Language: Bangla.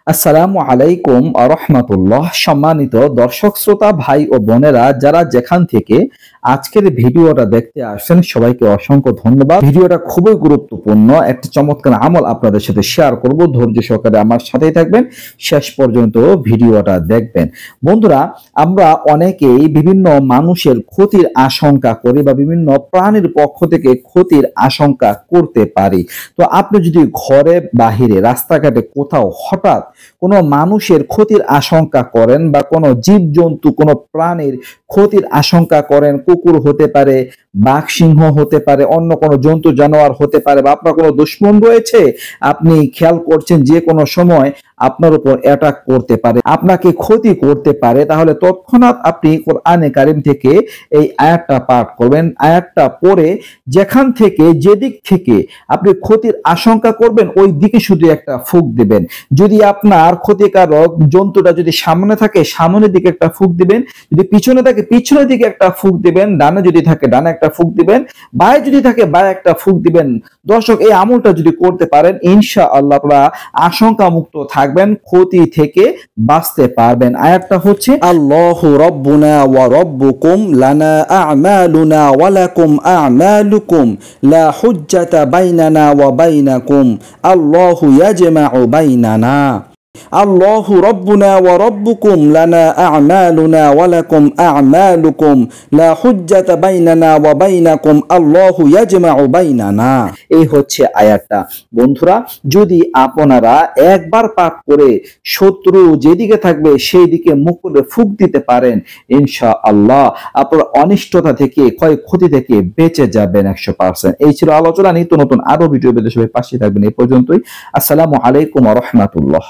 আসসালামু আলাইকুম আরহামাতুল্লাহ। সম্মানিত দর্শক শ্রোতা ভাই ও বোনেরা, যারা যেখান থেকে আজকের ভিডিওটা দেখতে আসছেন সবাইকে অসংখ্য ধন্যবাদ। ভিডিওটা খুবই গুরুত্বপূর্ণ, একটা চমৎকার আমল আপনাদের সাথে শেয়ার করব। ধৈর্য সহকারে আমার সাথেই থাকবেন, শেষ পর্যন্ত ভিডিওটা দেখবেন। বন্ধুরা, আমরা অনেকেই বিভিন্ন মানুষের ক্ষতির আশঙ্কা করি বা বিভিন্ন প্রাণীর পক্ষ থেকে ক্ষতির আশঙ্কা করতে পারি। তো আপনি যদি ঘরে বাহিরে রাস্তাঘাটে কোথাও হঠাৎ কোনো মানুষের ক্ষতির আশঙ্কা করেন বা কোনো জীবজন্তু কোনো প্রাণীর ক্ষতির আশঙ্কা করেন, কুকুর হতে পারে, বাঘ সিংহ হতে পারে, অন্য কোনো জন্তু জানোয়ার হতে পারে, বা আপনার কোনো দুশমন রয়েছে, আপনি খেয়াল করছেন যে কোনো সময় আপনার উপর অ্যাটাক করতে পারে, আপনাকে ক্ষতি করতে পারে, তাহলে তৎক্ষণাৎ আপনি কোরআনে কারিম থেকে এই আয়াতটা পাঠ করবেন। আয়াতটা পড়ে যেখান থেকে যেদিক থেকে আপনি ক্ষতির আশঙ্কা করবেন ওই দিকে শুধু একটা ফুঁক দিবেন। যদি আপনার ক্ষতিকারক জন্তুটা যদি সামনে থাকে সামনের দিকে একটা ফুঁক দিবেন, যদি পিছনে থাকে পিছনের দিকে একটা ফুঁক দিবেন, ডানে যদি থাকে ডানে একটা ফুঁক দিবেন, বায়ে যদি থাকে বায়ে একটা ফুঁক দিবেন। দর্শক, এই আমলটা যদি করতে পারেন ইনশাআল্লাহ আপনারা আশঙ্কা মুক্ত থাকবেন, ক্ষতি থেকে বাঁচতে পারবেন। আয়াতটা হচ্ছে, আল্লাহু রাব্বুনা ওয়া রাব্বুকুম লানা আ'মালুনা ওয়া লাকুম আ'মালুকুম লা হুজ্জাতা বাইনানা ওয়া বাইনাকুম আল্লাহু ইয়াজমাউ বাইনানা। আল্লাহু রাব্বুনা ওয়া রাব্বুকুম লানা আ'মালুনা ওয়া লাকুম আ'মালুকুম লা হুজ্জাতা বাইনানা ওয়া বাইনাকুম আল্লাহু ইয়াজমাউ বাইনানা। এই হচ্ছে আয়াতটা। বন্ধুরা, যদি আপনারা একবার পাঠ করে শত্রু যেদিকে থাকবে সেই দিকে মুখ করে ফুঁক দিতে পারেন ইনশাআল্লাহ আপনারা অনিষ্টতা থেকে, ক্ষয়ক্ষতি থেকে বেঁচে যাবেন 100%। এই ছিল আলোচনা। নিত্য নতুন আরো ভিডিও পেতে সবাই পাশে থাকবেন। এই পর্যন্তই। আসসালামু আলাইকুম ওয়া রাহমাতুল্লাহ।